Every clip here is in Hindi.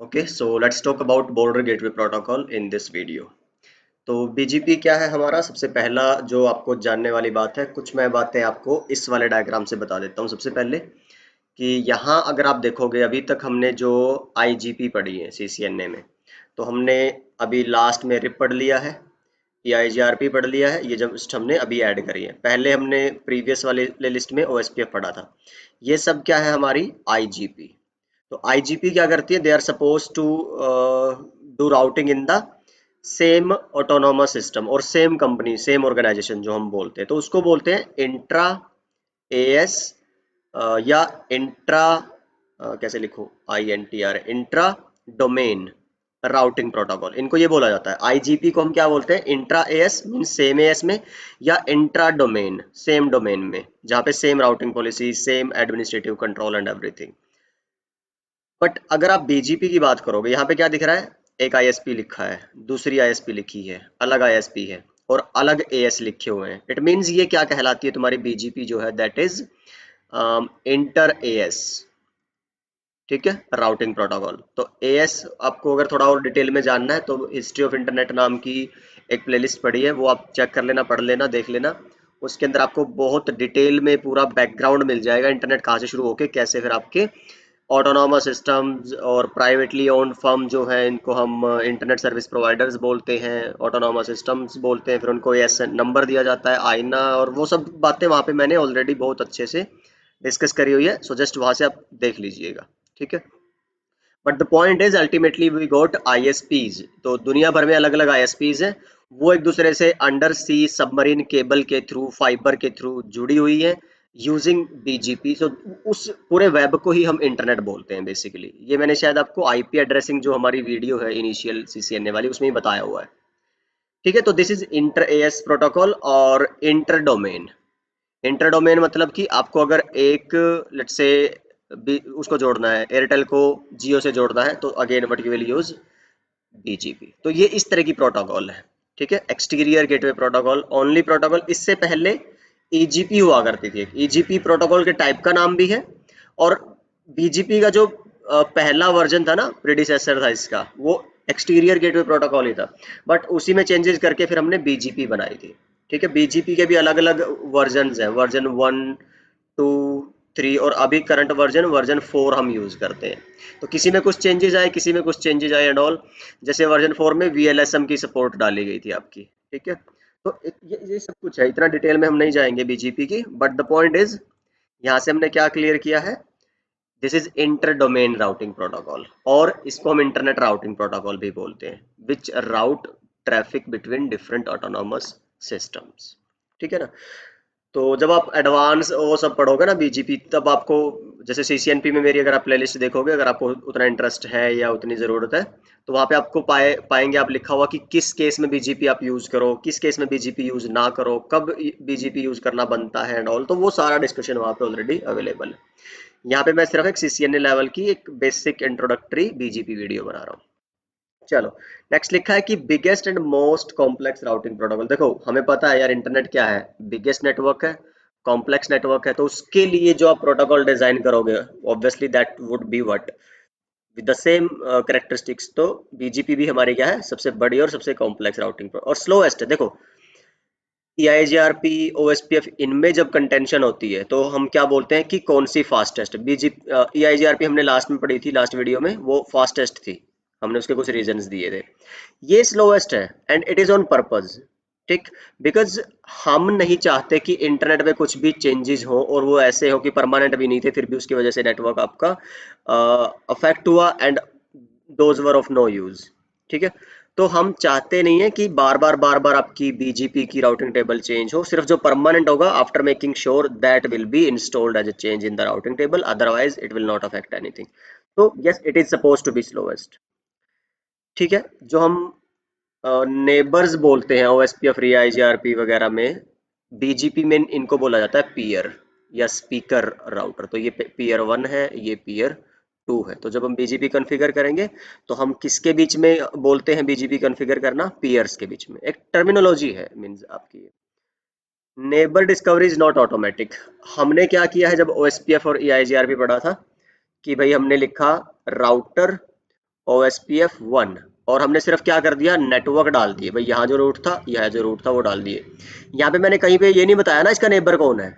Okay, so let's talk about Border Gateway Protocol in this video. तो BGP क्या है हमारा? सबसे पहला जो आपको जानने वाली बात है, कुछ मैं बातें आपको इस वाले डायग्राम से बता देता हूँ। सबसे पहले कि यहाँ अगर आप देखोगे अभी तक हमने जो IGP पढ़ी है CCNA में, तो हमने अभी लास्ट में RIP पढ़ लिया है, EIGRP पढ़ लिया है, ये जस्ट हमने अभी ऐड करी है। पहले हमने प्रीवियस वाले लिस्ट में OSPF पढ़ा था। ये सब क्या है हमारी IGP। तो आईजीपी क्या करती है? They are suppose to do routing in the same autonomous system और सेम कंपनी सेम ऑर्गेनाइजेशन जो हम बोलते हैं, तो उसको बोलते हैं इंट्रा एएस या इंट्रा कैसे लिखो INTR intra domain routing protocol, इनको ये बोला जाता है। आईजीपी को हम क्या बोलते हैं? Intra as mean same as में, या इंट्रा डोमेन सेम डोमेन में, जहाँ पे same routing policy, same administrative control and everything. But अगर आप बीजीपी की बात करोगे, यहाँ पे क्या दिख रहा है? एक आईएसपी लिखा है, दूसरी आईएसपी लिखी है, अलग आईएसपी है और अलग एएस लिखे हुए हैं। इट मींस ये क्या कहलाती है तुम्हारी बीजीपी जो है? That is inter as. ठीक है, राउटिंग प्रोटोकॉल। तो एएस आपको अगर थोड़ा और डिटेल में जानना है तो हिस्ट्री ऑफ इंटरनेट नाम की एक प्लेलिस्ट पड़ी है, वो आप चेक कर लेना, पढ़ लेना, देख लेना। उसके अंदर आपको बहुत डिटेल में पूरा बैकग्राउंड मिल जाएगा, इंटरनेट कहाँ से शुरू होके कैसे फिर आपके ऑटोनोमस सिस्टम्स और प्राइवेटली ओन्ड फर्म जो है, इनको हम इंटरनेट सर्विस प्रोवाइडर्स बोलते हैं, ऑटोनोमस सिस्टम्स बोलते हैं, फिर उनको एस नंबर दिया जाता है, आईना, और वो सब बातें वहाँ पे मैंने ऑलरेडी बहुत अच्छे से डिस्कस करी हुई है। सो जस्ट वहाँ से आप देख लीजिएगा, ठीक है। But the point is ultimately we got ISPs. तो दुनिया भर में अलग अलग आईएसपीज हैं, वो एक दूसरे से अंडर सी सबमरीन केबल के थ्रू, फाइबर के थ्रू जुड़ी हुई है यूजिंग बीजीपी। सो उस पूरे वेब को ही हम इंटरनेट बोलते हैं बेसिकली। ये मैंने शायद आपको आईपी एड्रेसिंग जो हमारी वीडियो है इनिशियल सीसीएनए वाली, उसमें ही बताया हुआ है। ठीक है, तो this is inter as protocol और इंटर डोमेन। इंटर डोमेन मतलब कि आपको अगर एक लेट्स से उसको जोड़ना है, एयरटेल को जियो से जोड़ना है, तो again what you will use? BGP. तो ये इस तरह की प्रोटोकॉल है, ठीक है, exterior gateway protocol, only protocol. इससे पहले ईजीपी हुआ करती थी, ईजीपी प्रोटोकॉल के टाइप का नाम भी है। और बीजीपी का जो पहला वर्जन था ना, प्रीडिसेसर था इसका, वो एक्सटीरियर गेटवे प्रोटोकॉल ही था। बट उसी में चेंजेस करके फिर हमने बीजीपी बनाई थी। ठीक है, बीजीपी के भी अलग अलग वर्जन हैं, वर्जन 1, 2, 3 और अभी करंट वर्जन 4 हम यूज करते हैं। तो किसी में कुछ चेंजेस आए, किसी में कुछ चेंजेस आए एंड ऑल। जैसे वर्जन 4 में VLSM की सपोर्ट डाली गई थी आपकी, ठीक है। तो ये सब कुछ है, इतना डिटेल में हम नहीं जाएंगे बीजीपी की। बट द पॉइंट इज, यहाँ से हमने क्या क्लियर किया है? This is inter domain routing protocol, और इसको हम इंटरनेट राउटिंग प्रोटोकॉल भी बोलते हैं, which route traffic between different autonomous systems. ठीक है ना। तो जब आप एडवांस वो सब पढ़ोगे ना बीजीपी, तब आपको, जैसे सीसीएनपी में मेरी अगर आप प्लेलिस्ट देखोगे, अगर आपको उतना इंटरेस्ट है या उतनी ज़रूरत है, तो वहाँ पे आपको पाएंगे आप लिखा हुआ कि किस केस में बीजीपी आप यूज़ करो, किस केस में बीजीपी यूज़ ना करो, कब बीजीपी यूज़ करना बनता है एंड ऑल। तो वो सारा डिस्कशन वहाँ पे ऑलरेडी अवेलेबल है। यहाँ पे मैं सिर्फ एक सीसीएनए लेवल की एक बेसिक इंट्रोडक्टरी बीजीपी वीडियो बना रहा हूँ। चलो, नेक्स्ट लिखा है कि biggest and most complex routing protocol. देखो, हमें पता है यार इंटरनेट क्या है, बिगेस्ट नेटवर्क है, कॉम्प्लेक्स नेटवर्क है। तो उसके लिए जो आप प्रोटोकॉल डिजाइन करोगे, obviously that would be what, with the same characteristics. तो बीजीपी भी हमारी क्या है? सबसे बड़ी और सबसे कॉम्प्लेक्स राउटिंग और स्लोएस्ट है। देखो, EIGRP, OSPF, इनमें जब कंटेंशन होती है तो हम क्या बोलते हैं कि कौन सी फास्टेस्ट? EIGRP हमने लास्ट में पढ़ी थी, लास्ट वीडियो में, वो फास्टेस्ट थी, हमने उसके कुछ रीजंस दिए थे। ये स्लोएस्ट है and it is on purpose, ठीक, बिकॉज हम नहीं चाहते कि इंटरनेट में कुछ भी चेंजेस हो और वो ऐसे हो कि परमानेंट भी नहीं थे, फिर भी उसकी वजह से नेटवर्क आपका अफेक्ट हुआ and those were of no use. ठीक है, तो हम चाहते नहीं है कि बार बार आपकी बीजीपी की राउटिंग टेबल चेंज हो। सिर्फ जो परमानेंट होगा, after making sure that will be installed as a change in the routing table, otherwise it will not affect anything. तो yes, it is suppose to be slowest. ठीक है, जो हम नेबर्स बोलते हैं OSPF, IGRP वगैरह में, बीजीपी में इनको बोला जाता है पीयर या स्पीकर राउटर। तो ये पीयर 1 है, ये पीयर 2 है। तो जब हम बीजीपी कॉन्फ़िगर करेंगे, तो हम किसके बीच में बोलते हैं बीजीपी कॉन्फ़िगर करना? पीयर्स के बीच में। एक टर्मिनोलॉजी है, मींस आपकी। Neighbour discovery is not automatic. हमने क्या किया है जब OSPF और EIGRP पढ़ा था, कि भाई हमने लिखा राउटर OSPF1 और हमने सिर्फ क्या कर दिया, नेटवर्क डाल दिए भाई, यहाँ जो रूट था, यहाँ जो रूट था वो डाल दिए। यहाँ पे मैंने कहीं पे ये नहीं बताया ना इसका नेबर कौन है,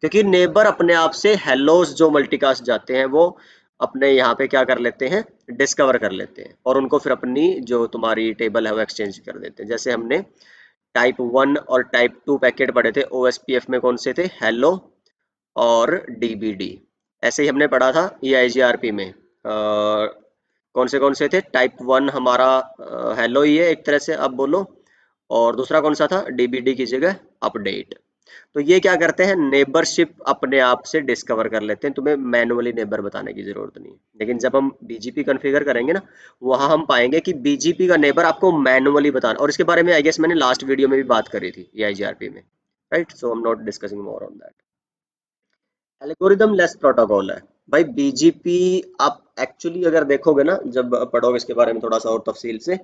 क्योंकि नेबर अपने आप से हेलोस जो मल्टीकास्ट जाते हैं वो अपने यहाँ पे क्या कर लेते हैं, डिस्कवर कर लेते हैं और उनको फिर अपनी जो तुम्हारी टेबल है वो एक्सचेंज कर देते हैं। जैसे हमने टाइप 1 और टाइप 2 पैकेट पढ़े थे OSPF में, कौन से थे, हेलो और DBD। ऐसे ही हमने पढ़ा था EIGRP में कौन से थे, टाइप 1 हमारा हेलो ही है एक तरह से, अब बोलो, और दूसरा कौन सा था, DBD की जगह अपडेट। तो ये क्या करते हैं, नेबरशिप अपने आप से डिस्कवर कर लेते हैं, तुम्हें मैनुअली नेबर बताने की जरूरत नहीं है। लेकिन जब हम BGP कॉन्फ़िगर करेंगे ना, वहां हम पाएंगे कि BGP का नेबर आपको मैनुअली बताना, और इसके बारे में आई गेस मैंने लास्ट वीडियो में भी बात करी थी EIGRP में, right. So I am not discussing more on that. Algorithm less protocol है भाई BGP। आप एक्चुअली अगर देखोगे ना, जब पढ़ोगे इसके बारे में थोड़ा सा और तफसील से,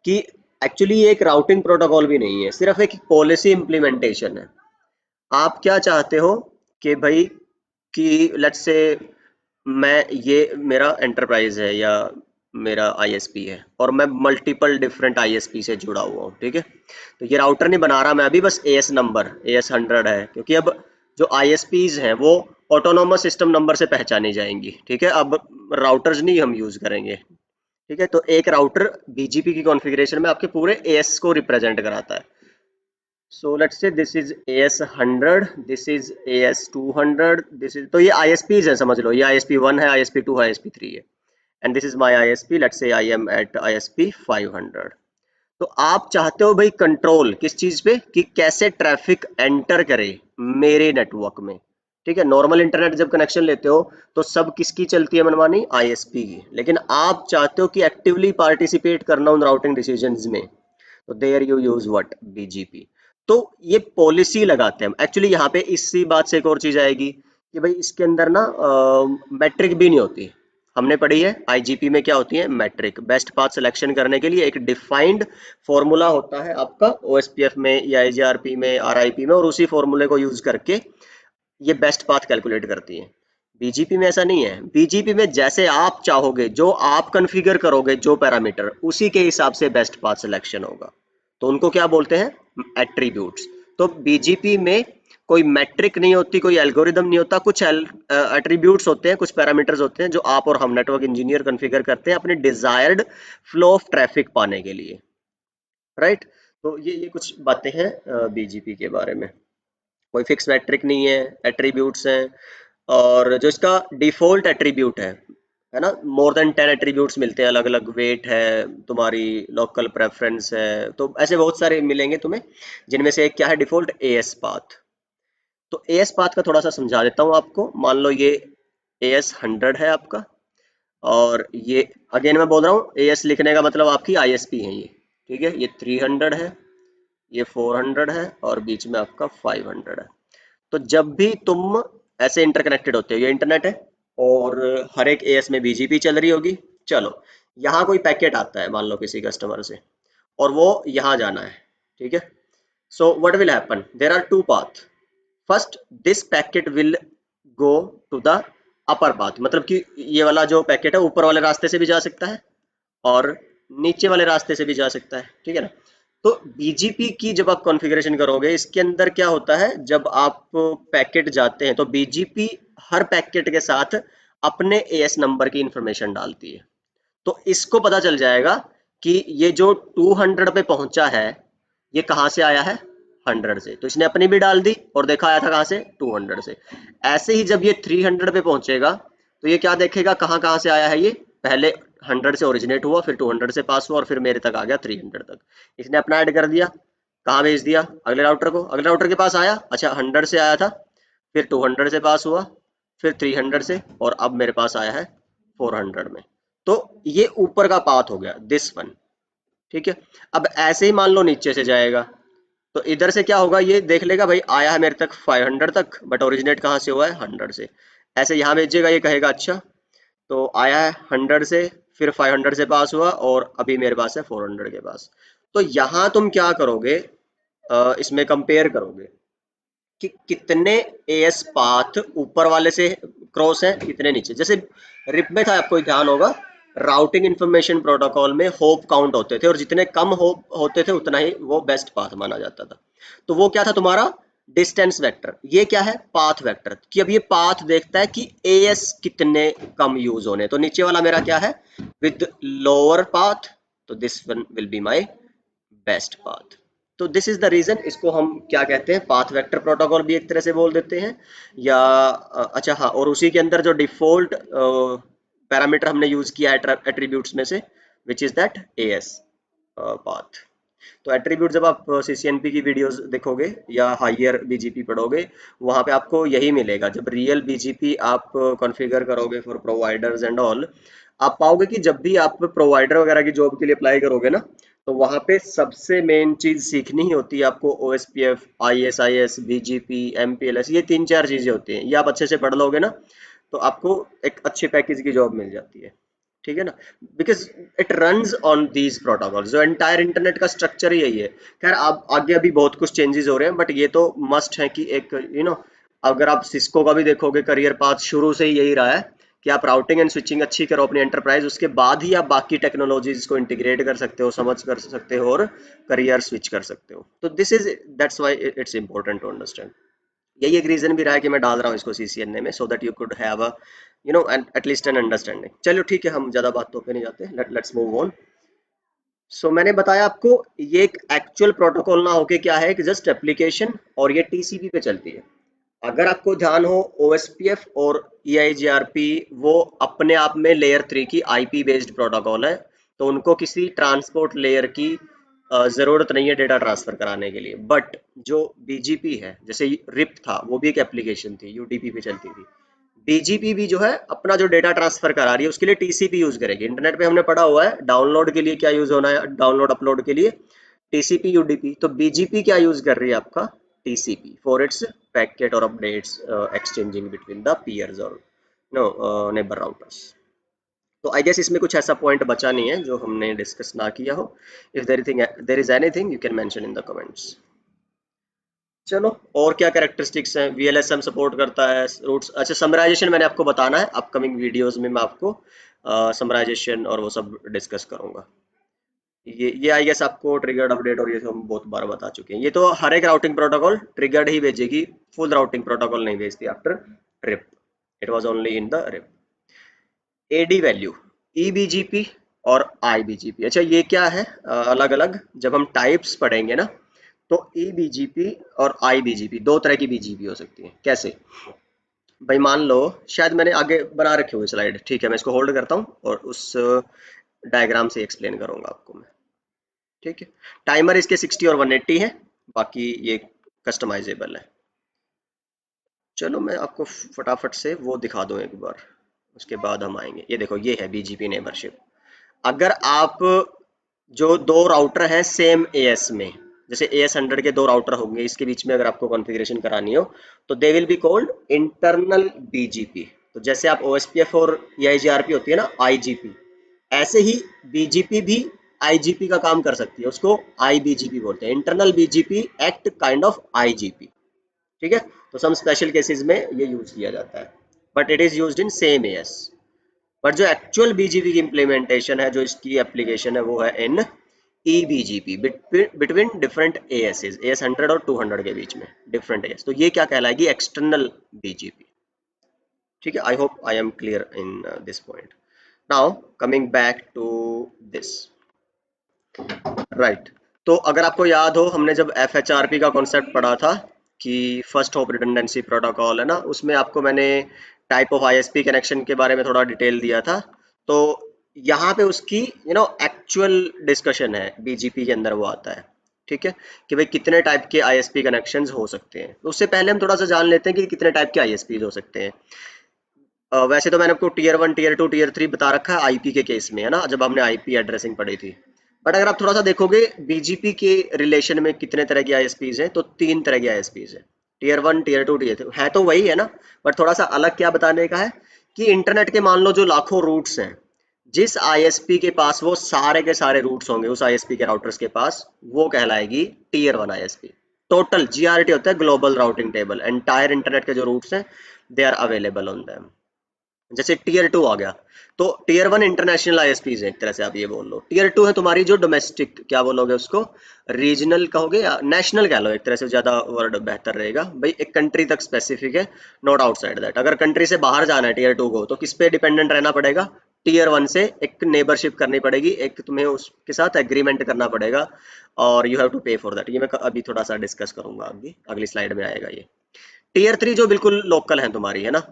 कि एक्चुअली ये एक राउटिंग प्रोटोकॉल भी नहीं है, सिर्फ एक पॉलिसी इम्प्लीमेंटेशन है। आप क्या चाहते हो कि भाई, कि लेट्स से मैं, ये मेरा एंटरप्राइज है या मेरा ISP है और मैं मल्टीपल डिफरेंट ISP से जुड़ा हुआ हूँ, ठीक है। तो ये राउटर नहीं बना रहा मैं अभी, बस AS नंबर AS100 है, क्योंकि अब जो ISPs हैं वो ऑटोनोमस सिस्टम नंबर से पहचानी जाएंगी, ठीक है। अब राउटर्स नहीं हम यूज करेंगे, ठीक है। तो एक राउटर BGP की कॉन्फ़िगरेशन में आपके पूरे AS को रिप्रेजेंट कराता है। So let's say this is AS100, this is AS200, this is, तो ये ISPs है, समझ लो, ये ISP1 है, ISP2 है, ISP3 है, and this is my ISP, let's say I am at ISP 500। तो आप चाहते हो भाई कंट्रोल किस चीज पे, कि कैसे ट्रैफिक एंटर करे मेरे नेटवर्क में, ठीक है। नॉर्मल इंटरनेट जब कनेक्शन लेते हो तो सब किसकी चलती है मनमानी, ISP की, लेकिन आप चाहते हो कि एक्टिवली पार्टिसिपेट करना उन राउटिंग डिसीजंस में, तो there you use what, BGP। तो ये पॉलिसी लगाते हैं एक्चुअली। यहाँ पे इसी बात से एक और चीज आएगी कि भाई इसके अंदर ना मैट्रिक भी नहीं होती। हमने पढ़ी है IGP में क्या होती है, मैट्रिक, बेस्ट पाथ सिलेक्शन करने के लिए एक डिफाइंड फॉर्मूला होता है आपका OSPF में या IGRP में RIP में, और उसी फॉर्मूले को यूज करके ये बेस्ट पाथ कैलकुलेट करती है। BGP में ऐसा नहीं है, BGP में जैसे आप चाहोगे, जो आप कॉन्फ़िगर करोगे, जो पैरामीटर, उसी के हिसाब से बेस्ट पाथ सिलेक्शन होगा। तो उनको क्या बोलते हैं, एट्रीब्यूट्स। तो BGP में कोई मैट्रिक नहीं होती, कोई एल्गोरिदम नहीं होता, कुछ एट्रीब्यूट्स होते हैं, कुछ पैरामीटर्स होते हैं जो आप और हम नेटवर्क इंजीनियर कॉन्फ़िगर करते हैं अपने डिजायर्ड फ्लो ऑफ ट्रैफिक पाने के लिए, राइट। तो ये कुछ बातें हैं BGP के बारे में। कोई फिक्स मैट्रिक नहीं है, एट्रीब्यूट्स हैं, और जो इसका डिफॉल्ट एट्रीब्यूट है ना, मोर देन 10 एट्रीब्यूट्स मिलते हैं, अलग अलग वेट है, तुम्हारी लोकल प्रेफरेंस है, तो ऐसे बहुत सारे मिलेंगे तुम्हें, जिनमें से एक क्या है, डिफॉल्ट AS पाथ। तो AS पाथ का थोड़ा सा समझा देता हूँ आपको। मान लो ये AS100 है आपका, और ये अगेन मैं बोल रहा हूँ, AS लिखने का मतलब आपकी ISP है ये, ठीक है। ये 300 है, ये 400 है, और बीच में आपका 500 है। तो जब भी तुम ऐसे इंटरकनेक्टेड होते हो, ये इंटरनेट है और हर एक AS में BGP चल रही होगी, चलो यहाँ कोई पैकेट आता है मान लो किसी कस्टमर से, और वो यहाँ जाना है, ठीक है। So what will happen, there are two path. First, this packet will go to the upper path, मतलब कि ये वाला जो पैकेट है ऊपर वाले रास्ते से भी जा सकता है और नीचे वाले रास्ते से भी जा सकता है, ठीक है ना। तो BGP की जब आप कॉन्फ़िगरेशन करोगे, इसके अंदर क्या होता है, जब आप पैकेट जाते हैं तो BGP हर पैकेट के साथ अपने AS नंबर की इंफॉर्मेशन डालती है। तो इसको पता चल जाएगा कि ये जो 200 पे पहुंचा है, ये कहाँ से आया है, 100 से, तो इसने अपनी भी डाल दी और देखा आया था कहाँ से, 200 से। ऐसे ही जब ये 300 पे पहुंचेगा तो ये क्या देखेगा, कहाँ कहाँ से आया है, ये पहले 100 से ओरिजिनेट हुआ, फिर 200 से पास हुआ, और फिर मेरे तक आ गया 300 तक। इसने अपना ऐड कर दिया, कहाँ भेज दिया, अगले राउटर को, अगले राउटर के पास आया, अच्छा 100 से आया था, फिर 200 से पास हुआ, फिर 300 से, और अब मेरे पास आया है 400 में। तो ये ऊपर का पाथ हो गया, दिस वन, ठीक है। अब ऐसे ही मान लो नीचे से जाएगा, तो इधर से क्या होगा, ये देख लेगा भाई आया है मेरे तक 500 तक, बट ओरिजिनेट कहाँ से हुआ है, 100 से। ऐसे यहाँ भेजेगा, ये कहेगा अच्छा, तो आया है 100 से, फिर 500 से पास हुआ, और अभी मेरे पास है 400 के पास। तो यहाँ तुम क्या करोगे, इसमें कंपेयर करोगे कि कितने AS पाथ ऊपर वाले से क्रॉस है, कितने नीचे। जैसे रिप में था, आपको ध्यान होगा, राउटिंग इंफॉर्मेशन प्रोटोकॉल में होप काउंट होते थे और जितने कम होप होते थे उतना ही वो बेस्ट पाथ माना जाता था। तो वो क्या था तुम्हारा डिस्टेंस वेक्टर, ये क्या है पाथ वेक्टर, कि अब ये पाथ देखता है कि एएस कितने कम यूज होने। तो नीचे वाला मेरा क्या है विद लोअर पाथ, तो this one will be my best path. तो दिस इज द रीजन, इसको हम क्या कहते हैं पाथ वेक्टर प्रोटोकॉल भी एक तरह से बोल देते हैं, या अच्छा हाँ, और उसी के अंदर जो डिफॉल्ट पैरामीटर हमने यूज किया है एट्रीब्यूट्स में से, which is that as path. तो एट्रीब्यूट जब आप सीसीएनपी की वीडियोस देखोगे या हायर बीजीपी पढ़ोगे, वहां पे आपको यही मिलेगा। जब रियल बीजीपी आप कॉन्फ़िगर करोगे फॉर प्रोवाइडर्स एंड ऑल, आप पाओगे कि जब भी आप प्रोवाइडर वगैरह की जॉब के लिए अप्लाई करोगे ना, तो वहां पे सबसे मेन चीज सीखनी ही होती है आपको ओएसपीएफ, आईएसआईएस, बीजीपी, एमपीएलएस, ये 3-4 चीजें होती हैं। ये आप अच्छे से पढ़ लोगे ना, तो आपको एक अच्छे पैकेज की जॉब मिल जाती है, ठीक है ना, because it runs on these protocols. जो एंटायर इंटरनेट का स्ट्रक्चर ही यही है। खैर आप आगे अभी बहुत कुछ चेंजेस हो रहे हैं, बट ये तो मस्ट है कि एक अगर आप सिस्को का भी देखोगे करियर पाथ शुरू से ही यही रहा है कि आप राउटिंग एंड स्विचिंग अच्छी करो अपनी एंटरप्राइज, उसके बाद ही आप बाकी टेक्नोलॉजीज को इंटीग्रेट कर सकते हो, समझ कर सकते हो और करियर स्विच कर सकते हो। तो this is that's why it's important to understand. यही एक रीजन भी रहा है कि मैं डाल रहा हूँ इसको सीसीएनए में, so that you could have a at least an understanding. चलो ठीक है, हम ज्यादा बातों पे नहीं जाते, लेट्स मूव ऑन। सो मैंने बताया आपको ये एक एक्चुअल प्रोटोकॉल ना होके क्या है कि जस्ट एप्लीकेशन, और ये टीसीपी पे चलती है। अगर आपको ध्यान हो ओएसपीएफ और ईआईजीआरपी वो अपने आप में लेयर 3 की आईपी बेस्ड प्रोटोकॉल है, तो उनको किसी ट्रांसपोर्ट लेयर की जरूरत नहीं है डेटा ट्रांसफर कराने के लिए। बट जो बीजीपी है, जैसे रिप था वो भी एक एप्लीकेशन थी, यूडीपी पे चलती थी। बीजीपी भी जो है अपना जो डेटा ट्रांसफर करा रही है उसके लिए टीसीपी यूज करेगी। इंटरनेट पे हमने पढ़ा हुआ है डाउनलोड के लिए क्या यूज होना है, डाउनलोड अपलोड के लिए टीसीपी यूडीपी। तो बीजीपी क्या यूज कर रही है आपका टीसीपी फॉर इट्स पैकेट और updates exchanging between the peers और नो नेबर राउटर्स। तो आई गेस इसमें कुछ ऐसा पॉइंट बचा नहीं है जो हमने डिस्कस ना किया हो। If there is anything you can mention in the comments. चलो, और क्या कैरेक्टरिस्टिक्स हैं, वीएलएसएम सपोर्ट करता है रूट्स। अच्छा, समराइजेशन मैंने आपको बताना है, अपकमिंग वीडियोस में मैं आपको समराइजेशन और वो सब डिस्कस करूंगा। ये आई गेस आपको ट्रिगर्ड अपडेट और ये तो हम बहुत बार बता चुके हैं। ये तो हर एक राउटिंग प्रोटोकॉल ट्रिगर्ड ही भेजेगी, फुल राउटिंग प्रोटोकॉल नहीं भेजती after RIP. It was only in the RIP. AD value, EBGP और आईबीजीपी। अच्छा ये क्या है अलग अलग, जब हम टाइप्स पढ़ेंगे ना, तो ईबीजीपी और आईबीजीपी दो तरह की बीजीपी हो सकती है। कैसे भाई, मान लो शायद मैंने आगे बना रखी हुई स्लाइड, ठीक है मैं इसको होल्ड करता हूँ और उस डायग्राम से एक्सप्लेन करूंगा आपको मैं, ठीक है। टाइमर इसके 60 और 180 है, बाकी ये कस्टमाइजेबल है। चलो मैं आपको फटाफट से वो दिखा दूं एक बार, उसके बाद हम आएंगे। ये देखो ये है बीजीपी नेबरशिप। अगर आप जो दो राउटर हैं सेम एएस में, जैसे एएस 100 के दो राउटर होंगे, इसके बीच में अगर आपको कॉन्फ़िगरेशन करानी हो, तो they will be called internal BGP. तो जैसे आप ओएसपीएफ और ईआईजीआरपी होती है ना आईजीपी, ऐसे ही बीजीपी भी आईजीपी का काम कर सकती है, उसको आईबीजीपी बोलते हैं। Internal BGP act kind of IGP, ठीक है। तो सम स्पेशल केसेस में ये यूज किया जाता है, but it is used in same as. But जो एक्चुअल बीजीपी की इम्प्लीमेंटेशन है, जो इसकी एप्लीकेशन है, वो है इन ईबीजीपी, बिटवीन डिफरेंट एएसएस, एएस 100 और 200 के बीच में डिफरेंट एएस। तो ये क्या कहलाएगी एक्सटर्नल बीजीपी, ठीक है। I hope I am clear in this point. Now coming back to this, right. तो अगर आपको याद हो हमने जब एफएचआरपी का कॉन्सेप्ट पढ़ा था कि फर्स्ट होप रिडंडेंसी प्रोटोकॉल है ना, उसमें आपको मैंने टाइप ऑफ आईएसपी कनेक्शन के बारे में थोड़ा डिटेल दिया था। तो यहाँ पे उसकी एक्चुअल डिस्कशन है बीजीपी के अंदर, वो आता है, ठीक है, कि भाई कितने टाइप के आईएसपी कनेक्शंस हो सकते हैं। तो उससे पहले हम थोड़ा सा जान लेते हैं कि कितने टाइप के आईएसपी हो सकते हैं। वैसे तो मैंने आपको टीयर 1, टीयर 2, टीयर 3 बता रखा है आईपी के केस में, है ना, जब हमने आईपी एड्रेसिंग पढ़ी थी। बट अगर आप थोड़ा सा देखोगे बीजीपी के रिलेशन में कितने तरह की आईएसपीज हैं, तो 3 तरह की आईएसपीज है। टीयर 1, टीयर 2, टीयर 3 है तो वही है ना, बट थोड़ा सा अलग क्या बताने का है कि इंटरनेट के मान लो जो लाखों रूट्स हैं, जिस आईएसपी के पास वो सारे के सारे रूट्स होंगे उस आईएसपी के राउटर्स के पास, वो कहलाएगी टीयर 1 आईएसपी। टोटल जीआरटी होता है global routing table, entire internet के जो रूट्स हैं they are available on them. जैसे टीयर 2 आ गया, तो टीयर 1 इंटरनेशनल आईएसपीज है, एक तरह से आप ये बोल लो। टीयर 2 है तुम्हारी जो डोमेस्टिक, क्या बोलोगे उसको, रीजनल कहोगे या नेशनल कह लो, एक तरह से ज्यादा वर्ड बेहतर रहेगा भाई, एक कंट्री तक स्पेसिफिक है, नॉट आउटसाइड दैट। अगर कंट्री से बाहर जाना है टीयर 2 को, तो किस पे डिपेंडेंट रहना पड़ेगा, टीयर 1 से एक नेबरशिप करनी पड़ेगी, एक तुम्हें उसके साथ एग्रीमेंट करना पड़ेगा, और यू हैव टू पे फॉर दैट। ये मैं अभी थोड़ा सा डिस्कस करूंगा, अभी अगली स्लाइड में आएगा ये। टीयर 3 जो बिल्कुल लोकल है तुम्हारी, है ना,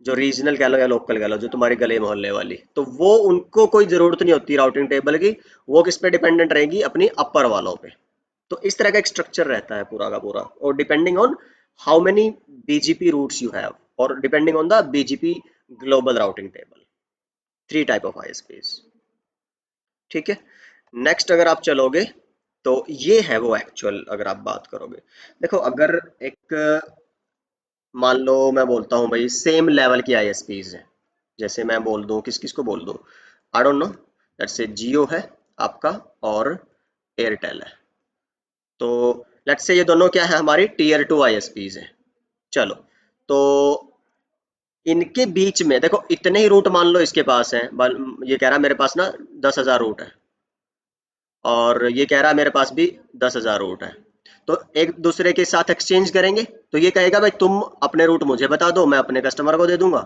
जो रीजनल कह लो या लोकल कह लो, जो तुम्हारी गले मोहल्ले वाली, तो वो उनको कोई जरूरत नहीं होती राउटिंग टेबल की, वो किस पे डिपेंडेंट रहेगी, अपनी अपर वालों पे। तो इस तरह का एक स्ट्रक्चर रहता है पूरा का पूरा, और depending on how many BGP routes you have, और depending on the BGP global routing table, three type of ISPs. ठीक है, नेक्स्ट अगर आप चलोगे, तो ये है वो एक्चुअल, अगर आप बात करोगे, देखो अगर एक, मान लो मैं बोलता हूँ भाई सेम लेवल की आईएसपीज है, जैसे मैं बोल दूँ, किस किस को बोल दूँ, I don't know, let's say जियो है आपका और एयरटेल है, तो लेट्स से ये दोनों क्या है, हमारी टीयर 2 आईएसपीज है। चलो, तो इनके बीच में देखो इतने ही रूट मान लो इसके पास है, ये कह रहा है मेरे पास ना 10,000 रूट है, और ये कह रहा है मेरे पास भी 10,000 रूट है, तो एक दूसरे के साथ एक्सचेंज करेंगे। तो ये कहेगा भाई तुम अपने रूट मुझे बता दो, मैं अपने कस्टमर को दे दूंगा,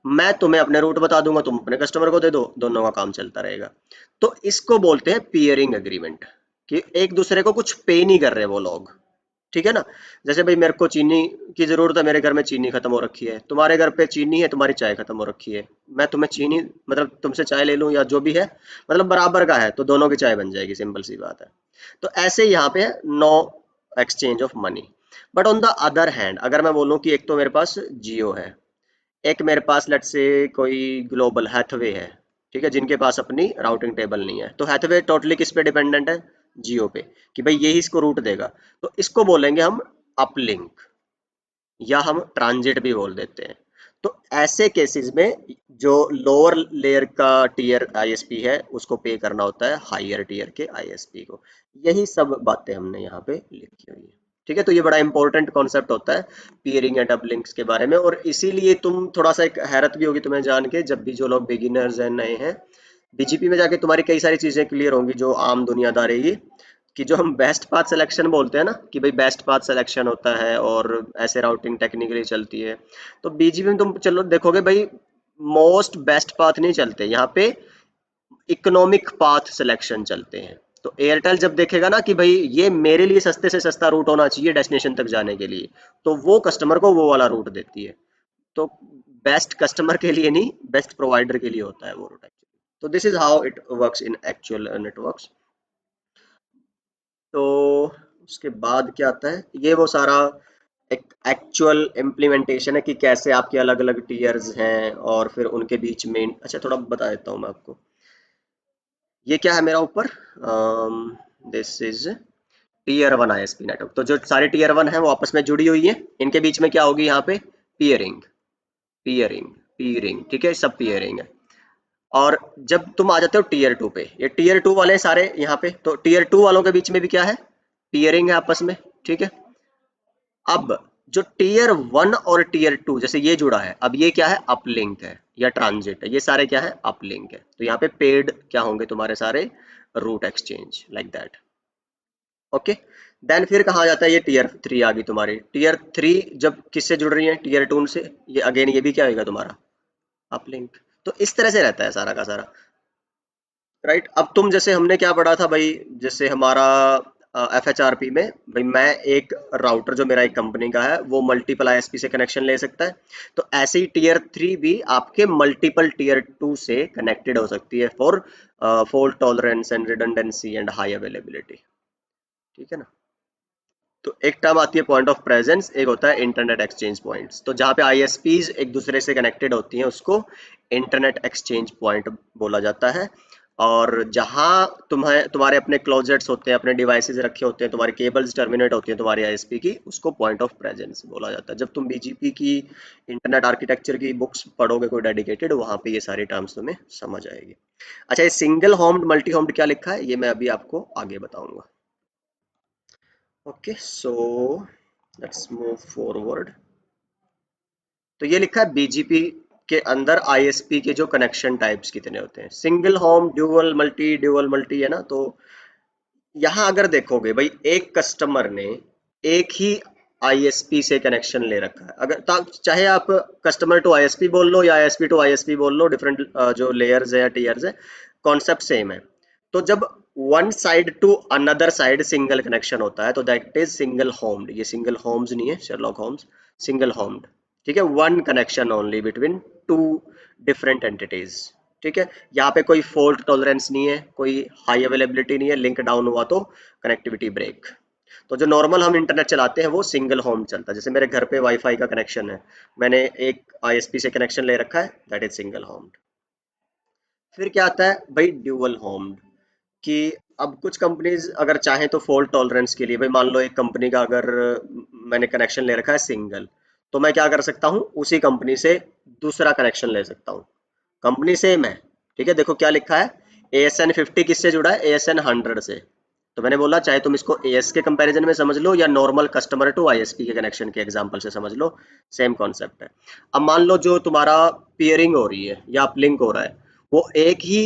मैं तुम्हें अपने रूट बता दूंगा, तुम अपने कस्टमर को दे दो, दोनों का काम चलता रहेगा। तो इसको बोलते हैं पियरिंग एग्रीमेंट, कि एक दूसरे को कुछ पे नहीं कर रहे वो लोग। ठीक है ना, जैसे भाई मेरे को चीनी की जरूरत है, मेरे घर में चीनी खत्म हो रखी है, तुम्हारे घर पे चीनी है, तुम्हारी चाय खत्म हो रखी है, मैं तुम्हें चीनी मतलब तुमसे चाय ले लूं या जो भी है, मतलब बराबर का है, तो दोनों की चाय बन जाएगी, सिंपल सी बात है। तो ऐसे यहाँ पे है no exchange of money. But on the other hand अगर मैं बोलूँ कि एक तो मेरे पास जियो है, एक मेरे पास लेट्स से कोई ग्लोबल हैथवे है, ठीक है, जिनके पास अपनी राउटिंग टेबल नहीं है, तो हैथवे टोटली किस पे डिपेंडेंट है, जियो पे, कि भाई यही इसको रूट देगा, तो इसको बोलेंगे हम अपलिंक, या हम ट्रांजिट भी बोल देते हैं। तो ऐसे केसेस में जो लोअर लेयर का टीयर आईएसपी है उसको पे करना होता है हायर टीयर के आईएसपी को। यही सब बातें हमने यहाँ पे लिखी हुई है। ठीक है, तो ये बड़ा इंपॉर्टेंट कॉन्सेप्ट होता है पियरिंग एंड अपलिंक्स के बारे में, और इसीलिए तुम थोड़ा सा एक हैरत भी होगी तुम्हें जान के, जब भी जो लोग बिगिनर्स हैं, नए हैं, बीजीपी में जाके तुम्हारी कई सारी चीजें क्लियर होंगी जो आम दुनियादारी की, कि जो हम बेस्ट पाथ सिलेक्शन बोलते हैं ना, कि भाई बेस्ट पाथ सिलेक्शन होता है और ऐसे राउटिंग टेक्निकली चलती है, तो बीजीपी में तुम चलो देखोगे भाई मोस्ट बेस्ट पाथ नहीं चलते यहाँ पे, इकोनॉमिक पाथ सिलेक्शन चलते हैं। तो एयरटेल जब देखेगा ना कि भाई ये मेरे लिए सस्ते से सस्ता रूट होना चाहिए डेस्टिनेशन तक जाने के लिए, तो वो कस्टमर को वो वाला रूट देती है। तो बेस्ट कस्टमर के लिए नहीं, बेस्ट प्रोवाइडर के लिए होता है वो रूट एक्चुअली। तो this is how it works in actual networks. तो उसके बाद क्या आता है, ये वो सारा एक एक्चुअल इम्प्लीमेंटेशन है कि कैसे आपके अलग अलग टीयर्स हैं, और फिर उनके बीच में, अच्छा थोड़ा बता देता हूँ मैं आपको, ये क्या है मेरा ऊपर, this is tier 1 ISP network, तो जो सारे टीयर 1 है वो आपस में जुड़ी हुई है, इनके बीच में क्या होगी यहाँ पे, पियरिंग, पियरिंग, पियरिंग, ठीक है, सब पियरिंग है। और जब तुम आ जाते हो टीयर 2 पे, ये टीयर 2 वाले सारे यहाँ पे, तो टीयर 2 वालों के बीच में भी क्या है, पियरिंग है आपस में। ठीक है, अब जो टीयर 1 और टीयर 2 जैसे ये जुड़ा है, अब ये क्या है, अपलिंक है या ट्रांजिट है, ये सारे क्या है, अपलिंक है, तो यहाँ पे पेड क्या होंगे तुम्हारे सारे, route exchange like that. Okay, then फिर कहा जाता है, ये टीयर 3 आ गई तुम्हारी, टीयर 3 जब किससे जुड़ रही है, टीयर 2 से, ये अगेन ये भी क्या होगा तुम्हारा, अपलिंक। तो इस तरह से रहता है सारा का सारा, राइट। अब तुम जैसे हमने क्या पढ़ा था भाई, जैसे हमारा एफ एच आर पी में, भाई मैं एक राउटर जो मेरा एक कंपनी का है वो मल्टीपल आईएसपी से कनेक्शन ले सकता है, तो ऐसे ही टीयर 3 भी आपके मल्टीपल टीयर 2 से कनेक्टेड हो सकती है for fault tolerance and redundancy and high availability. ठीक है ना, तो एक टर्म आती है पॉइंट ऑफ प्रेजेंस, एक होता है इंटरनेट एक्सचेंज पॉइंट्स, तो जहाँ पे आईएसपीज एक दूसरे से कनेक्टेड होती हैं उसको इंटरनेट एक्सचेंज पॉइंट बोला जाता है। और जहाँ तुम्हें तुम्हारे अपने क्लोजेट्स होते हैं, अपने डिवाइसेस रखे होते हैं, तुम्हारे केबल्स टर्मिनेट होती हैं तुम्हारी आईएसपी की, उसको पॉइंट ऑफ प्रेजेंस बोला जाता है। जब तुम बीजीपी की इंटरनेट आर्किटेक्चर की बुक्स पढ़ोगे कोई डेडिकेटेड, वहाँ पे ये सारी टर्म्स तुम्हें समझ आएगी। अच्छा, ये सिंगल होम्ड मल्टी होम्ड क्या लिखा है, ये मैं अभी आपको आगे बताऊंगा। Okay, so let's move forward. तो ये लिखा है बीजीपी के अंदर आईएसपी के जो कनेक्शन टाइप्स कितने होते हैं, सिंगल होम, ड्यूअल मल्टी, है ना। तो यहाँ अगर देखोगे भाई, एक कस्टमर ने एक ही आईएसपी से कनेक्शन ले रखा है, अगर चाहे आप कस्टमर टू आईएसपी बोल लो या आईएसपी टू आईएसपी बोल लो, डिफरेंट जो लेयर्स है या टीयर्स है, कॉन्सेप्ट सेम है। तो जब one side to another side single connection होता है तो दैट इज सिंगल होम्ड। ये सिंगल होम्स नहीं है शेरलॉक होम्स, सिंगल होम्ड, ठीक है। One connection only between two different entities, ठीक है। यहाँ पे कोई फॉल्ट टॉलरेंस नहीं है, कोई हाई अवेलेबिलिटी नहीं है, लिंक डाउन हुआ तो कनेक्टिविटी ब्रेक। तो जो नॉर्मल हम इंटरनेट चलाते हैं वो सिंगल होम चलता है। जैसे मेरे घर पे वाईफाई का कनेक्शन है, मैंने एक आईएसपी से कनेक्शन ले रखा है, दैट इज सिंगल होम। फिर क्या आता है भाई, ड्यूअल होम, कि अब कुछ कंपनीज अगर चाहें तो फॉल्ट टॉलरेंस के लिए, भाई मान लो एक कंपनी का अगर मैंने कनेक्शन ले रखा है सिंगल, तो मैं क्या कर सकता हूँ, उसी कंपनी से दूसरा कनेक्शन ले सकता हूँ। कंपनी सेम है, ठीक है। देखो क्या लिखा है, ASN50 किससे जुड़ा है, ASN100 से। तो मैंने बोला चाहे तुम इसको AS के कंपैरिजन में समझ लो या नॉर्मल कस्टमर टू आईएसपी के कनेक्शन के एग्जांपल से समझ लो, सेम कॉन्सेप्ट है। अब मान लो जो तुम्हारा पियरिंग हो रही है या अपलिंक हो रहा है, वो एक ही,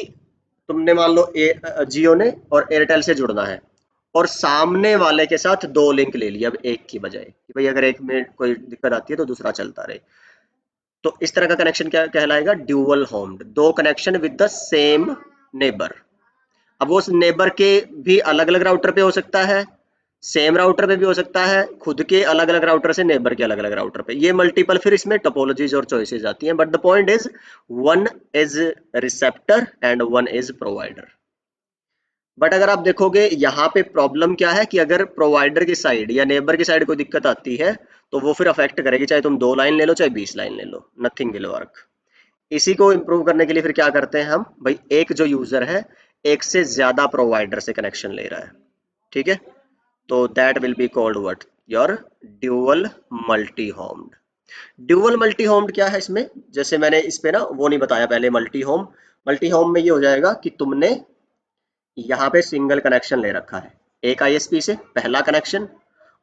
तुमने मान लो जियो ने और एयरटेल से जुड़ना है, और सामने वाले के साथ दो लिंक ले लिया अब एक की बजाय, कि भाई अगर एक में कोई दिक्कत आती है तो दूसरा चलता रहे। तो इस तरह का कनेक्शन क्या कहलाएगा, ड्यूअल होम्ड, दो connection with the same neighbour. अब वो उस नेबर के भी अलग अलग राउटर पे हो सकता है, सेम राउटर पे भी हो सकता है, खुद के अलग अलग राउटर से नेबर के अलग अलग राउटर पे, ये मल्टीपल फिर इसमें टोपोलॉजीज और चॉइसेस आती हैं। But the point is one is receptor and one is provider. But अगर आप देखोगे यहाँ पे प्रॉब्लम क्या है, कि अगर प्रोवाइडर की साइड या नेबर की साइड कोई दिक्कत आती है तो वो फिर अफेक्ट करेगी, चाहे तुम 2 लाइन ले लो चाहे 20 लाइन ले लो, नथिंग विल वर्क। इसी को इम्प्रूव करने के लिए फिर क्या करते हैं हम भाई, एक जो यूजर है एक से ज्यादा प्रोवाइडर से कनेक्शन ले रहा है, ठीक है। तो that will be called what, your dual multi homed. Dual multi homed क्या है इसमें, जैसे मैंने इस पे ना वो नहीं बताया पहले, मल्टी होम में ये हो जाएगा कि तुमने यहाँ पे सिंगल कनेक्शन ले रखा है एक आईएसपी से, पहला कनेक्शन,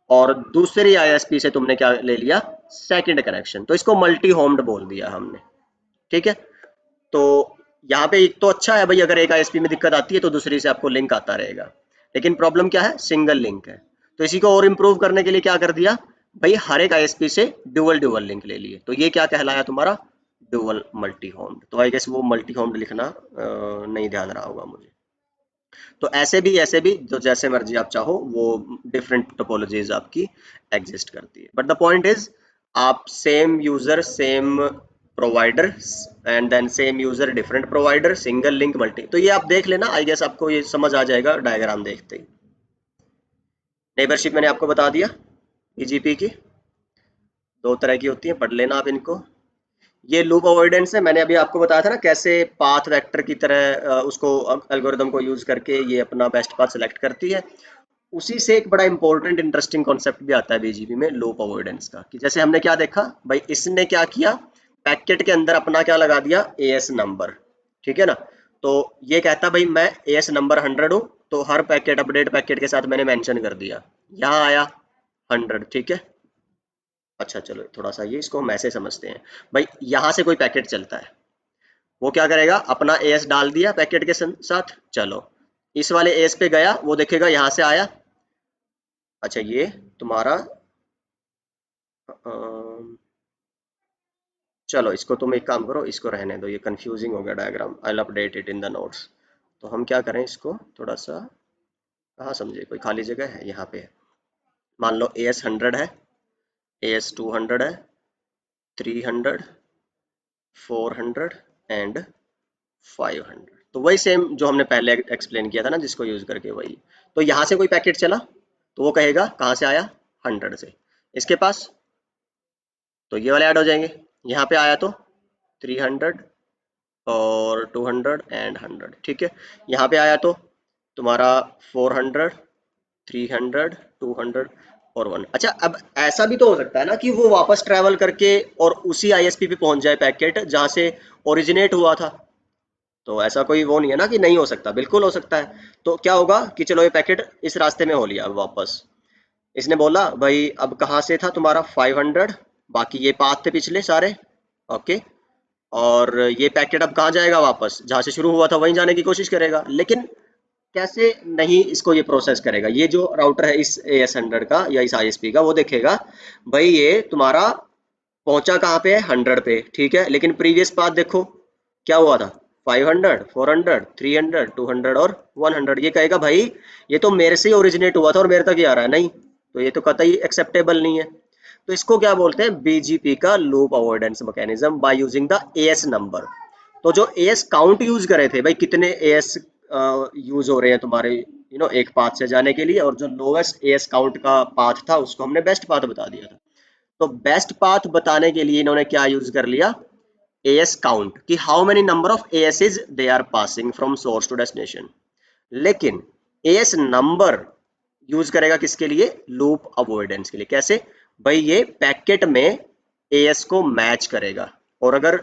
और दूसरी आईएसपी से तुमने क्या ले लिया, सेकंड कनेक्शन, तो इसको मल्टी होम्ड बोल दिया हमने, ठीक है। तो यहाँ पे एक तो अच्छा है भाई, अगर एक आईएसपी में दिक्कत आती है तो दूसरी से आपको लिंक आता रहेगा, लेकिन प्रॉब्लम क्या है, सिंगल लिंक है। तो इसी को और इम्प्रूव करने के लिए क्या कर दिया भाई, हर एक आईएसपी से ड्यूअल ड्यूअल लिंक ले लिए, तो ये क्या कहलाया तुम्हारा, ड्यूअल मल्टी होम्ड। तो आई गेस वो मल्टी होम्ड लिखना नहीं ध्यान रहा होगा मुझे। तो ऐसे भी जो जैसे मर्जी आप चाहो वो डिफरेंट टोपोलॉजीज आपकी एग्जिस्ट करती है। बट द पॉइंट इज, आप same user same provider and then same user different provider, single link multi, तो ये आप देख लेना, आई गेस आपको ये समझ आ जाएगा डायग्राम देखते ही। नेबरशिप मैंने आपको बता दिया, बीजीपी की दो तरह की होती है, पढ़ लेना आप इनको। ये लूप अवॉइडेंस है, मैंने अभी आपको बताया था ना कैसे पाथ वेक्टर की तरह उसको एल्गोरिदम को यूज करके ये अपना बेस्ट पाथ सेलेक्ट करती है। उसी से एक बड़ा इंपॉर्टेंट इंटरेस्टिंग कॉन्सेप्ट भी आता है बीजीपी में, लूप अवॉइडेंस का, कि जैसे हमने क्या देखा भाई, इसने क्या किया, पैकेट के अंदर अपना क्या लगा दिया, एएस नंबर, ठीक है ना। तो ये कहता भाई मैं एएस नंबर 100 हूँ, तो हर पैकेट अपडेट पैकेट के साथ मैंने मेंशन कर दिया, यहाँ आया 100, ठीक है। अच्छा चलो थोड़ा सा ये इसको हम ऐसे समझते हैं, भाई यहाँ से कोई पैकेट चलता है, वो क्या करेगा, अपना एएस डाल दिया पैकेट के साथ, चलो इस वाले एएस पे गया, वो देखेगा यहाँ से आया। अच्छा ये तुम्हारा चलो इसको तुम एक काम करो, इसको रहने दो, ये कंफ्यूजिंग हो गया diagram, I will update it in the notes. तो हम क्या करें, इसको थोड़ा सा, कहाँ समझे, कोई खाली जगह है यहाँ पे, मान लो एएस 100 है, एएस 200 है, 300, 400 एंड 500। तो वही सेम जो हमने पहले एक्सप्लेन किया था ना, जिसको यूज करके वही। तो यहाँ से कोई पैकेट चला तो वो कहेगा कहाँ से आया, 100 से, इसके पास, तो ये वाले ऐड हो जाएंगे। यहाँ पे आया तो 300 और 200 एंड 100, ठीक है। यहाँ पे आया तो तुम्हारा 400, 300, 200 और 1। अच्छा अब ऐसा भी तो हो सकता है ना कि वो वापस ट्रैवल करके और उसी आईएसपी पे पहुंच जाए पैकेट जहां से ओरिजिनेट हुआ था। तो ऐसा कोई वो नहीं है ना कि नहीं हो सकता, बिल्कुल हो सकता है। तो क्या होगा कि चलो ये पैकेट इस रास्ते में हो लिया, अब वापस इसने बोला भाई अब कहाँ से था तुम्हारा 500, बाकी ये पाथ थे पिछले सारे, ओके। और ये पैकेट अब कहाँ जाएगा, वापस जहाँ से शुरू हुआ था वहीं जाने की कोशिश करेगा। लेकिन कैसे नहीं इसको ये प्रोसेस करेगा, ये जो राउटर है इस AS100 का या इस ISP का, वो देखेगा भाई ये तुम्हारा पहुंचा कहाँ पे है, 100 पे, ठीक है, लेकिन प्रीवियस पाथ देखो क्या हुआ था, 500, 400, 300, 200 और 100। ये कहेगा भाई ये तो मेरे से ही ओरिजिनेट हुआ था और मेरे तक ही आ रहा है, नहीं तो ये तो कतई एक्सेप्टेबल नहीं है। तो इसको क्या बोलते हैं, BGP का loop avoidance mechanism by using the AS number. तो जो AS काउंट यूज करे थे भाई, कितने AS यूज हो रहे हैं तुम्हारे एक पाथ से जाने के लिए, और जो लोवेस्ट AS काउंट का पाथ था उसको हमने बेस्ट पाथ बता दिया था। तो बेस्ट पाथ बताने के लिए इन्होंने क्या यूज कर लिया, AS काउंट, कि how many number of ASs they are passing from source to destination. लेकिन AS नंबर यूज करेगा किसके लिए, लूप अवॉइडेंस के लिए। कैसे भाई, ये पैकेट में AS को मैच करेगा, और अगर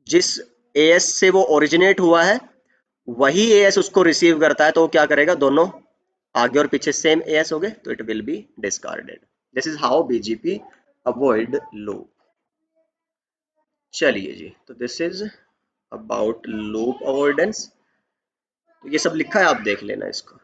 जिस AS से वो ओरिजिनेट हुआ है वही AS उसको रिसीव करता है, तो वो क्या करेगा, दोनों आगे और पीछे सेम AS हो गए तो it will be discarded. This is how BGP avoid loop. चलिए जी, तो this is about loop avoidance. तो ये सब लिखा है, आप देख लेना इसको।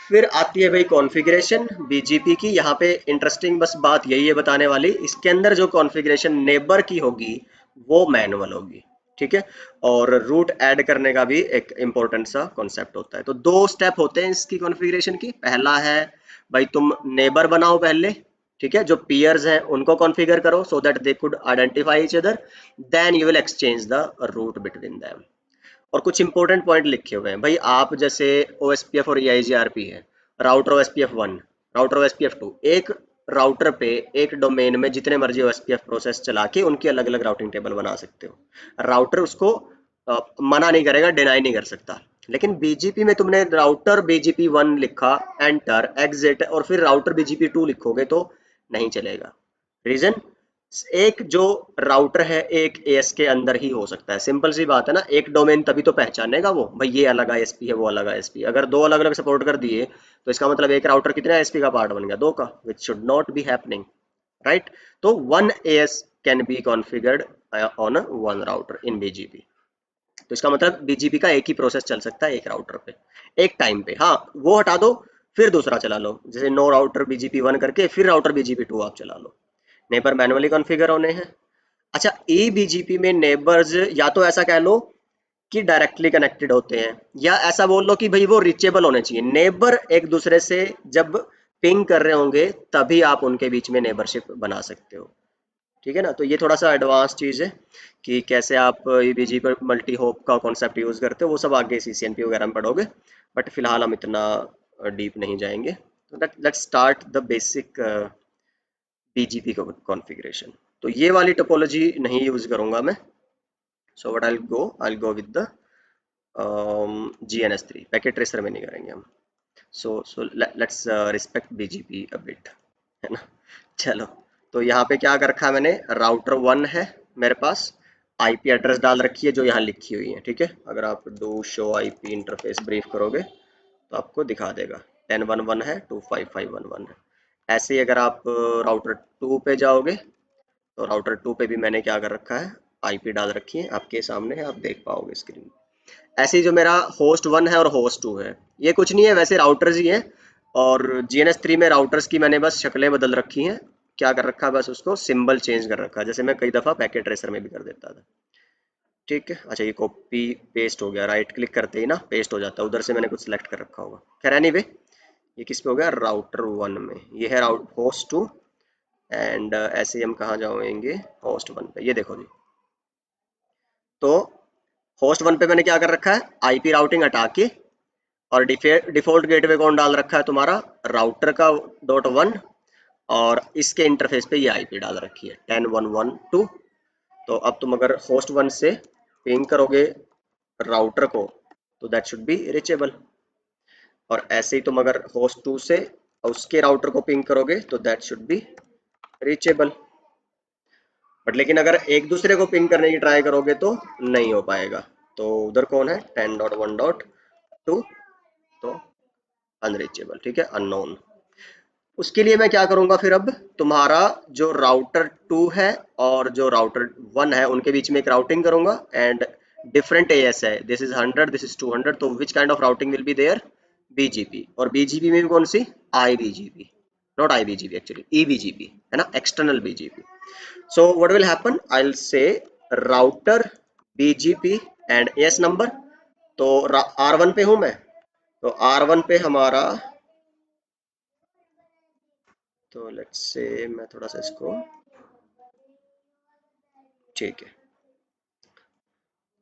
फिर आती है भाई कॉन्फ़िगरेशन BGP की। यहाँ पे इंटरेस्टिंग बस बात यही है बताने वाली, इसके अंदर जो कॉन्फ़िगरेशन नेबर की होगी वो मैनुअल होगी, ठीक है। और रूट ऐड करने का भी एक इंपॉर्टेंट सा कॉन्सेप्ट होता है। तो दो स्टेप होते हैं इसकी कॉन्फ़िगरेशन की। पहला है भाई तुम नेबर बनाओ पहले, ठीक है, जो पीयर्स हैं उनको कॉन्फ़िगर करो so that they could identify each other, then you will exchange the route between them. और कुछ इंपॉर्टेंट पॉइंट लिखे हुए हैं भाई, आप जैसे OSPF और EIGRP है, राउटर OSPF1, राउटर OSPF2, एक राउटर पे एक डोमेन में जितने मर्जी OSPF प्रोसेस चला के उनकी अलग अलग राउटिंग टेबल बना सकते हो। राउटर उसको मना नहीं करेगा, डिनाई नहीं कर सकता। लेकिन BGP में तुमने राउटर BGP1 लिखा, एंटर एग्जिट, और फिर राउटर BGP2 लिखोगे तो नहीं चलेगा। रीजन, एक जो राउटर है एक AS के अंदर ही हो सकता है, सिंपल सी बात है ना। एक डोमेन तभी तो पहचानेगा वो भाई, ये अलग ISP है वो अलग ISP। अगर दो अलग अलग सपोर्ट कर दिए तो इसका मतलब एक राउटर कितने ISP का पार्ट बन गया, दो का, which should not be happening, right. तो one AS can be configured on one router in BGP। तो इसका मतलब BGP का एक ही प्रोसेस चल सकता है एक राउटर पे एक टाइम पे। हाँ, वो हटा दो फिर दूसरा चला लो, जैसे नो राउटर BGP1 करके फिर राउटर BGP2 आप चला लो। नेबर मैनुअली कॉन्फ़िगर होने हैं। अच्छा, eBGP में नेबर्स या तो ऐसा कह लो कि डायरेक्टली कनेक्टेड होते हैं, या ऐसा बोल लो कि भाई वो रीचेबल होने चाहिए। नेबर एक दूसरे से जब पिंग कर रहे होंगे तभी आप उनके बीच में नेबरशिप बना सकते हो, ठीक है ना। तो ये थोड़ा सा एडवांस चीज़ है कि कैसे आप eBGP पर मल्टी होप का कॉन्सेप्ट यूज़ करते हो, वो सब आगे CCNP वगैरह में पढ़ोगे। बट फिलहाल हम इतना डीप नहीं जाएंगे। तो let's start the basic BGP configuration. तो ये वाली टोपोलॉजी नहीं यूज़ करूंगा मैं। So what I'll go with the GNS3 packet tracer में नहीं करेंगे हम। So let's respect BGP a bit, है ना। चलो, तो यहाँ पे क्या कर रखा है मैंने, राउटर 1 है मेरे पास, IP एड्रेस डाल रखी है जो यहाँ लिखी हुई है, ठीक है। अगर आप do show IP interface brief करोगे तो आपको दिखा देगा 10.1.1 है, 255.1.1 है। ऐसे ही अगर आप राउटर 2 पे जाओगे तो राउटर 2 पे भी मैंने क्या कर रखा है, IP डाल रखी है, आपके सामने है, आप देख पाओगे स्क्रीन। ऐसे ही जो मेरा होस्ट 1 है और होस्ट 2 है, ये कुछ नहीं है वैसे राउटर्स ही हैं। और GNS3 में राउटर्स की मैंने बस शक्लें बदल रखी हैं। क्या कर रखा है, बस उसको सिंबल चेंज कर रखा है, जैसे मैं कई दफ़ा पैकेट ट्रेसर में भी कर देता था, ठीक है। अच्छा, ये कॉपी पेस्ट हो गया, राइट क्लिक करते ही ना पेस्ट हो जाता है, उधर से मैंने कुछ सेलेक्ट कर रखा होगा। खैर एनीवे, ये किस पे हो गया, राउटर 1 में। ये है राउट होस्ट 2, एंड ऐसे ही हम कहाँ जाएंगे, होस्ट 1 पे। ये देखो जी, तो होस्ट 1 पे मैंने क्या कर रखा है, IP राउटिंग हटा के, और डिफॉल्ट गेटवे कौन डाल रखा है तुम्हारा, राउटर का .1, और इसके इंटरफेस पे ये IP डाल रखी है 10.1.1.2। तो अब तुम अगर होस्ट 1 से पिंग करोगे राउटर को तो दैट शुड बी रिचेबल, और ऐसे ही तुम अगर होस्ट 2 से उसके राउटर को पिंग करोगे तो that should B reachable. But लेकिन अगर एक दूसरे को पिंग करने की ट्राई करोगे तो नहीं हो पाएगा। तो उधर कौन है, 10.1.2, तो अनरीचेबल, ठीक है, अननोन। उसके लिए मैं क्या करूंगा फिर, अब तुम्हारा जो राउटर 2 है और जो राउटर 1 है उनके बीच में एक राउटिंग करूंगा, एंड डिफरेंट एएस है, दिस इज 100 दिस इज 200, तो which kind of routing will be there, BGP. और बीजीपी में भी कौन सी, आईबीजीपी, नॉट आईबीजीपी एक्चुअली, ईबीजीपी है ना, external BGP. So what will happen, I will say router BGP and AS number. तो R1 पे हूं मैं, तो R1 पे हमारा, तो लेट्स से मैं थोड़ा सा इसको, ठीक है,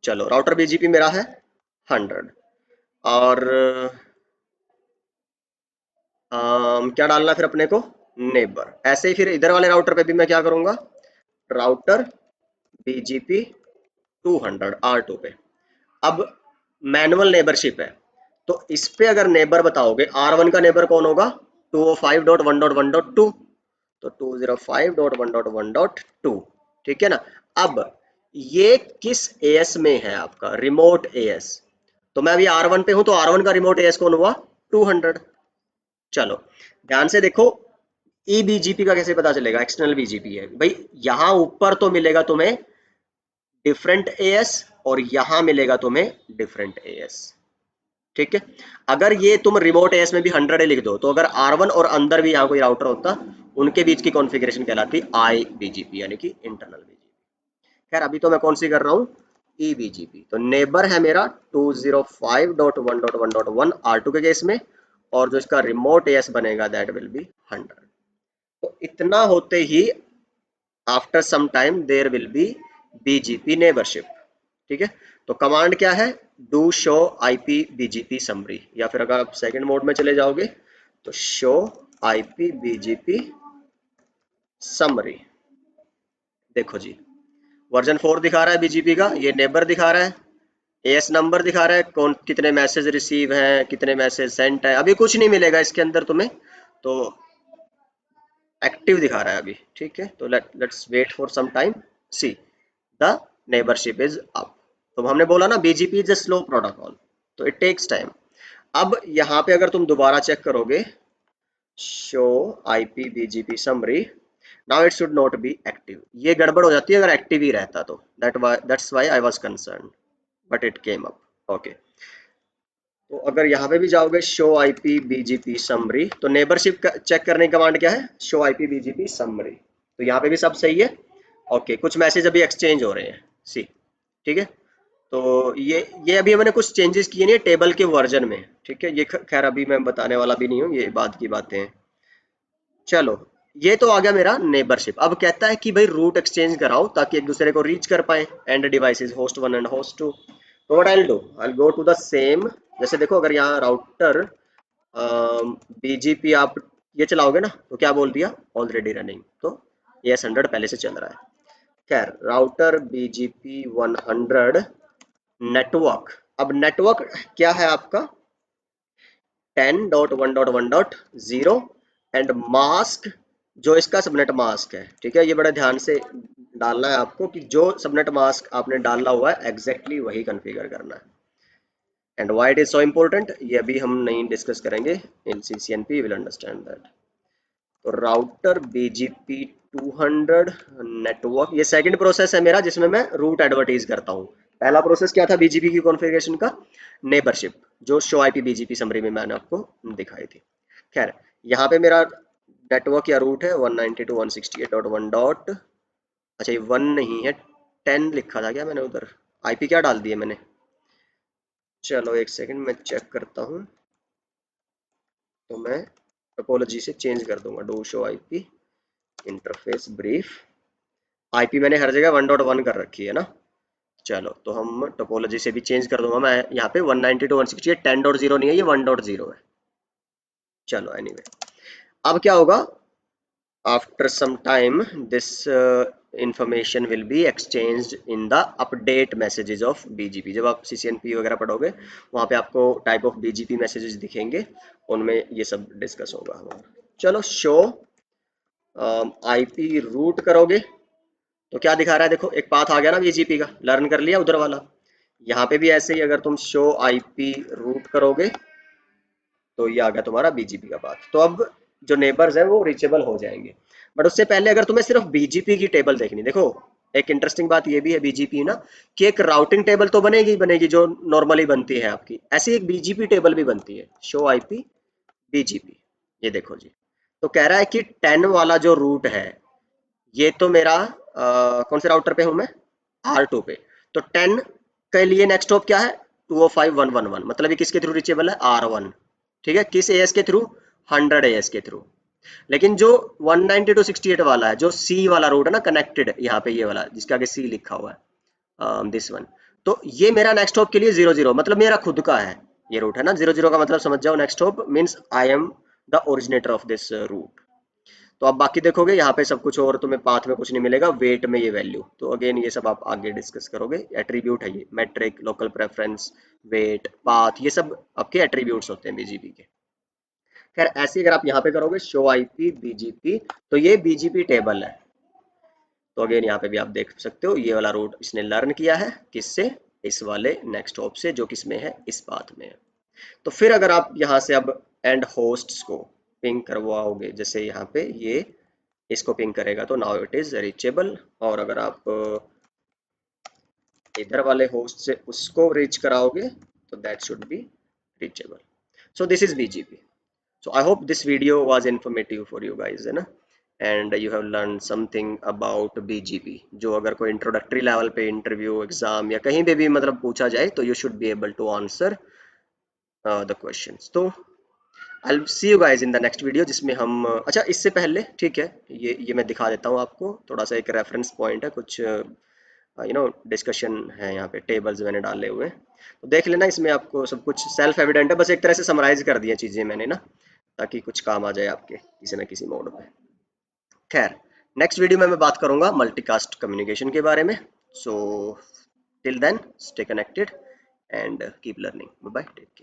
चलो राउटर बीजीपी मेरा है 100। और क्या डालना है फिर अपने को, नेबर। ऐसे ही फिर इधर वाले राउटर पे भी मैं क्या करूंगा, राउटर बीजीपी 200 R2 पे। अब मैनुअल नेबरशिप है, तो इस पे अगर नेबर बताओगे, R1 का नेबर कौन होगा, 205.1.1.2, तो 205.1.1.2, ठीक है ना। अब ये किस एएस में है, आपका रिमोट एएस, तो मैं अभी R1 पे हूं, तो R1 का रिमोट एएस कौन हुआ, 200। चलो ध्यान से देखो, ई बीजीपी का कैसे पता चलेगा, एक्सटर्नल बीजीपी है भाई, यहां ऊपर तो मिलेगा तुम्हें डिफरेंट एएस और यहां मिलेगा तुम्हें डिफरेंट एएस, ठीक है। अगर ये तुम रिमोट एएस में भी 100 लिख दो, तो अगर R1 और अंदर भी यहाँ कोई राउटर होता, उनके बीच की कॉन्फ़िगरेशन कहलाती आई बीजीपी, यानी कि इंटरनल बीजीपी। खैर अभी तो मैं कौन सी कर रहा हूँ, ई बीजीपी। तो नेबर है मेरा 205.1.1.1 R2 के केस में, और जो इसका रिमोट एएस बनेगा दैट विल बी 100। तो इतना होते ही after some time there will be BGP neighbourship, ठीक है। तो कमांड क्या है, do show IP BGP summary, या फिर अगर आप सेकंड मोड में चले जाओगे तो शो आईपी बीजीपी समरी। देखो जी, वर्जन 4 दिखा रहा है बीजीपी का, ये नेबर दिखा रहा है, एएस नंबर दिखा रहा है, कौन कितने मैसेज रिसीव हैं, कितने मैसेज सेंट है। अभी कुछ नहीं मिलेगा इसके अंदर तुम्हें, तो एक्टिव दिखा रहा है अभी, ठीक है। तो let's wait for some time, see the neighbourship is up. तो हमने बोला ना BGP is a slow protocol, तो इट टेक्स टाइम। अब यहाँ पे अगर तुम दोबारा चेक करोगे, show IP BGP summary, now it should not be active, ये गड़बड़ हो जाती है अगर एक्टिव ही रहता तो, that's why I was concern, but it came up, okay. तो अगर यहाँ पे भी जाओगे शो आईपी बीजीपी समरी, तो नेबरशिप चेक करने की कमांड क्या है, शो आईपी बीजीपी समरी। तो यहाँ पे भी सब सही है, ओके। कुछ मैसेज अभी एक्सचेंज हो रहे हैं, सी, ठीक है। तो ये अभी मैंने कुछ चेंजेस किए नहीं टेबल के वर्जन में, ठीक है। ये खैर अभी मैं बताने वाला भी नहीं हूँ, ये बाद की बातें हैं। चलो ये तो आ गया मेरा नेबरशिप। अब कहता है कि भाई रूट एक्सचेंज कराओ ताकि एक दूसरे को रीच कर पाए, end devices host 1 and host 2। तो what I will do, I will go to the same, जैसे देखो अगर यहाँ राउटर बीजीपी आप ये चलाओगे ना, तो क्या बोल दिया, ऑलरेडी रनिंग, तो ये 100 पहले से चल रहा है। खैर राउटर बीजीपी 100 नेटवर्क, अब नेटवर्क क्या है आपका, 10.1.1.0 एंड मास्क, जो इसका सबनेट मास्क है, ठीक है। ये बड़ा ध्यान से डालना है आपको कि जो सबनेट मास्क आपने डाला हुआ है एग्जैक्टली वही कॉन्फ़िगर करना है। And why it is so important, ये अभी हम नहीं डिस्कस करेंगे, इन सीसीएनपी विल अंडरस्टैंड दैट। तो राउटर बीजीपी 200 नेटवर्क, ये सेकंड प्रोसेस है मेरा जिसमें मैं रूट एडवर्टाइज करता हूँ। पहला प्रोसेस क्या था बीजीपी की कॉन्फ़िगरेशन का, नेबरशिप, जो शो आईपी बीजीपी समरी में मैंने आपको दिखाई थी। खैर यहाँ पे मेरा नेटवर्क या रूट है 192.168.1 डॉट, अच्छा ये 1 नहीं है, 10 लिखा था क्या मैंने उधर, आईपी क्या डाल दिए मैंने, चलो एक सेकंड मैं चेक करता हूँ। तो मैं टोपोलॉजी से चेंज कर दूंगा, do show IP interface brief, IP मैंने हर जगह 1.1 कर रखी है ना। चलो तो हम टोपोलॉजी से भी चेंज कर दूंगा मैं, यहाँ पे 192.168 10.0 नहीं है, ये 1.0 है। चलो एनीवे, अब क्या होगा, after some time this information will be exchanged in the update messages of BGP. जब आप सीसीएनपी वगैरह पढ़ोगे वहाँ पे आपको टाइप ऑफ बीजीपी मैसेजेस दिखेंगे, उनमें ये सब डिस्कस होगा हमारा। चलो शो आईपी रूट करोगे तो क्या दिखा रहा है, देखो एक पाथ आ गया ना बीजीपी का, लर्न कर लिया उधर वाला। यहाँ पे भी ऐसे ही अगर तुम शो आईपी रूट करोगे तो ये आ गया तुम्हारा बीजीपी का पाथ। तो अब जो नेबर्स हैं वो रीचेबल हो जाएंगे। बट उससे पहले अगर तुम्हें सिर्फ बीजीपी की टेबल देखनी, देखो एक इंटरेस्टिंग बात ये भी है बीजीपी ना, कि एक राउटिंग टेबल तो बनेगी बनेगी जो नॉर्मली बनती है आपकी, ऐसी एक बीजीपी टेबल भी बनती है, शो आईपी बीजीपी। ये देखो जी, तो कह रहा है कि 10 वाला जो रूट है, ये तो मेरा कौन से राउटर पे हूं मैं, R2 पे। तो 10 के लिए नेक्स्ट हॉप क्या है, 205111, मतलब ये किसके थ्रू रीचेबल है, R1। ठीक है, किस एएस के थ्रू, 100 एएस के थ्रू। लेकिन जो 192.68 वाला है, जो सी वाला रूट है ना कनेक्टेड, यहाँ पे ये वाला जिसके आगे सी लिखा हुआ है, दिस वन, तो ये मेरा नेक्स्ट हॉप के लिए 00, मतलब मेरा खुद का है ये रूट है ना, 00 का मतलब समझ जाओ, next hop means I am the originator of this route. तो आप बाकी देखोगे यहाँ पे सब कुछ, और तुम्हें पाथ में कुछ नहीं मिलेगा, वेट में ये वैल्यू, तो अगेन ये सब आप आगे डिस्कस करोगे, एट्रीब्यूट है ये, metric, local preference, weight, path, ये सब आपके एट्रीब्यूट्स होते हैं बीजीपी के। खैर ऐसे अगर आप यहाँ पे करोगे शो आईपी बीजीपी, तो ये बीजीपी टेबल है। तो अगेन यहाँ पे भी आप देख सकते हो, ये वाला रूट इसने लर्न किया है किससे, इस वाले नेक्स्ट हॉप से, जो किसमें है, इस पाथ में है। तो फिर अगर आप यहाँ से अब एंड होस्ट्स को पिंग करवाओगे, जैसे यहाँ पे ये इसको पिंग करेगा, तो नाउ इट इज रीचेबल। और अगर आप इधर वाले होस्ट से उसको रीच कराओगे, तो that should be reachable. So this is BGP. So I hope this video was informative for you guys, है ना, and you have learned something about BGP, जो अगर कोई इंट्रोडक्टरी लेवल पे इंटरव्यू एग्जाम या कहीं पे भी मतलब पूछा जाए, तो you should be able to answer the questions। तो I'll see you guys in the next video, जिसमें हम अच्छा इससे पहले, ठीक है, ये मैं दिखा देता हूँ आपको थोड़ा सा, एक रेफरेंस पॉइंट है, कुछ डिस्कशन है यहाँ पे, टेबल्स मैंने डाले हुए हैं, तो देख लेना, इसमें आपको सब कुछ सेल्फ एविडेंट है, बस एक तरह से समराइज कर दिया चीज़ें मैंने ना, ताकि कुछ काम आ जाए आपके किसी न किसी मोड में। खैर नेक्स्ट वीडियो में मैं बात करूंगा मल्टीकास्ट कम्युनिकेशन के बारे में। So till then stay connected and keep learning, bye bye.